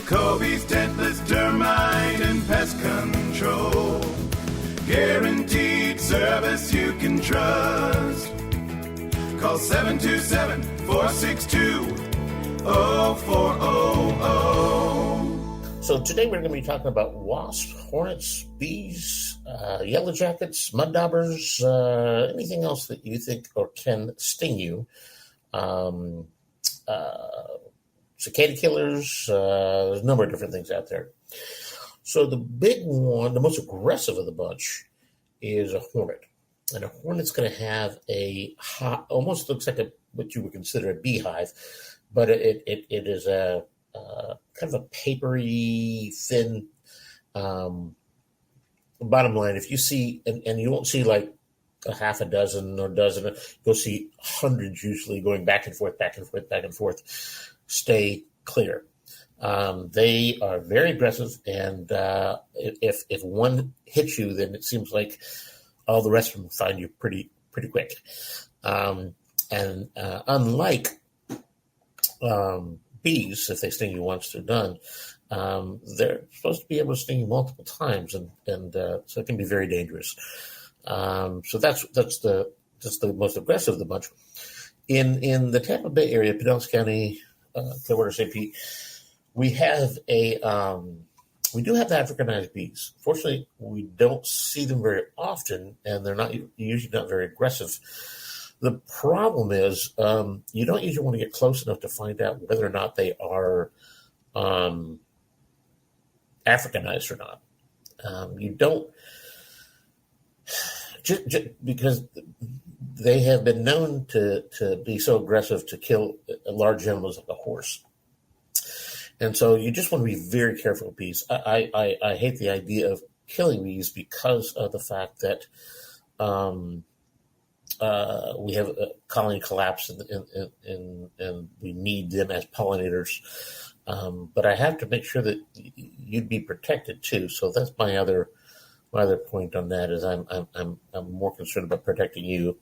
Coby's stentless termite and pest control. Guaranteed service you can trust. Call 727-462-0400. So today we're going to be talking about wasps, hornets, bees, yellowjackets, mud daubers, anything else that you think or can sting you. Cicada killers, there's a number of different things out there. So the big one, the most aggressive of the bunch, is a hornet. And a hornet's going to have almost looks like what you would consider a beehive, but it is a kind of a papery, thin. Bottom line, if you see, and you won't see like a half a dozen or dozen, you'll see hundreds usually going back and forth, back and forth, back and forth. Stay clear. They are very aggressive, and if one hits you, then it seems like all the rest of them find you pretty quick. Unlike bees, if they sting you once, they're done. They're supposed to be able to sting you multiple times, and so it can be very dangerous. So that's the most aggressive of the bunch. In the Tampa Bay area, Pinellas County, Clearwater, St. Pete, we do have Africanized bees. Fortunately, we don't see them very often, and they're usually not very aggressive. The problem is you don't usually want to get close enough to find out whether or not they are Africanized or not. You don't, just because they have been known to be so aggressive to kill large animals like a horse. And so you just want to be very careful with bees. I hate the idea of killing bees because of the fact that we have a colony collapse and we need them as pollinators. But I have to make sure that you'd be protected too. So that's my other point on that is I'm more concerned about protecting you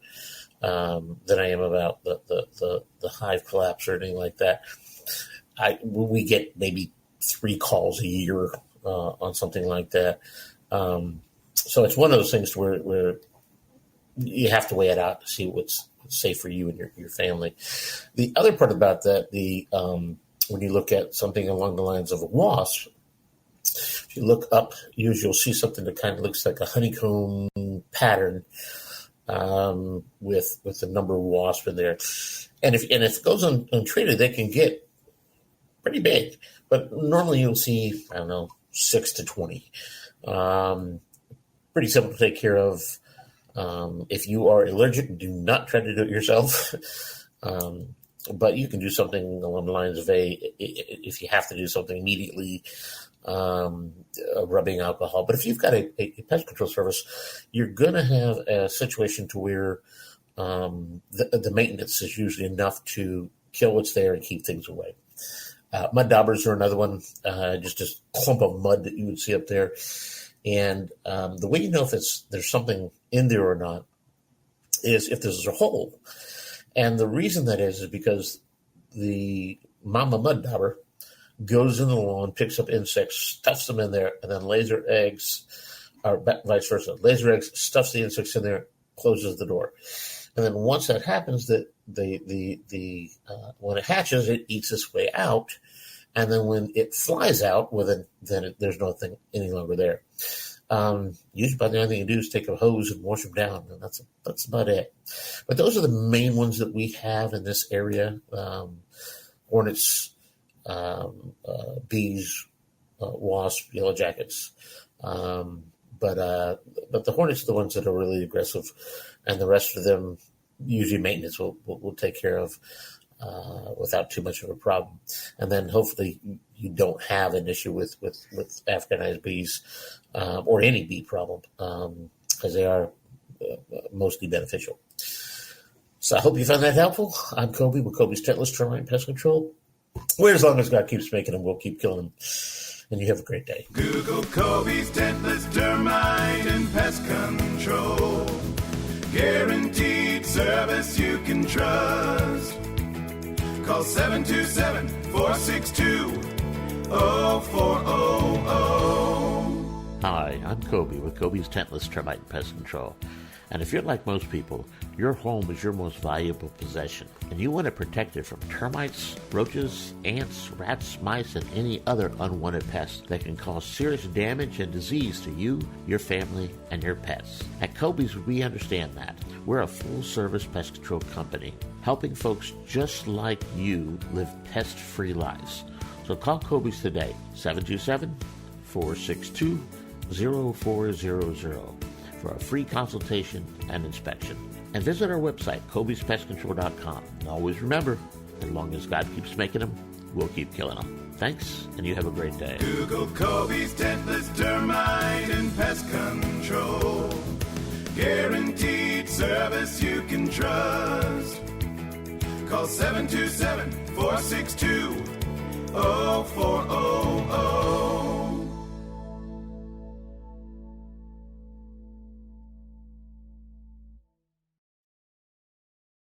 than I am about the hive collapse or anything like that. We get maybe 3 calls a year on something like that. So it's one of those things where you have to weigh it out to see what's safe for you and your family. The other part about that, when you look at something along the lines of a wasp, if you look up, usually you'll see something that kind of looks like a honeycomb pattern with a number of wasps in there. And if it goes untreated, they can get pretty big. But normally you'll see, 6 to 20. Pretty simple to take care of. If you are allergic, do not try to do it yourself. But you can do something along the lines of if you have to do something immediately, rubbing alcohol. But if you've got a pest control service, you're going to have a situation to where the maintenance is usually enough to kill what's there and keep things away. Mud daubers are another one, just a clump of mud that you would see up there. And the way you know if there's something in there or not is if there's a hole. And the reason that is because the mama mud dauber goes in the lawn, picks up insects, stuffs them in there, and then lays her eggs, or vice versa. Lays her eggs, stuffs the insects in there, closes the door. And then once that happens, that when it hatches, it eats its way out. And then when it flies out, then there's nothing any longer there. Usually about the only thing you do is take a hose and wash them down, and that's about it. But those are the main ones that we have in this area. Hornets, bees, wasps, yellowjackets. But the hornets are the ones that are really aggressive, and the rest of them usually maintenance will take care of without too much of a problem. And then hopefully you don't have an issue with Africanized bees or any bee problem because they are mostly beneficial. So I hope you found that helpful. I'm Coby with Coby's Stentless Termite Pest Control. Where as long as God keeps making them, we'll keep killing them. And you have a great day. Google Coby's Stentless Termite and Pest Control. Guaranteed service you can trust. Call 727-462-0400. I'm Coby with Coby's Stentless Termite and Pest Control. And if you're like most people, your home is your most valuable possession, and you want to protect it from termites, roaches, ants, rats, mice, and any other unwanted pests that can cause serious damage and disease to you, your family, and your pets. At Coby's, we understand that. We're a full-service pest control company, helping folks just like you live pest-free lives. So call Coby's today, 727-462-0400. for a free consultation and inspection. And visit our website, Coby'sPestControl.com. And always remember, as long as God keeps making them, we'll keep killing them. Thanks, and you have a great day. Google Coby's Stentless Termite and Pest Control. Guaranteed service you can trust. Call 727-462-0400.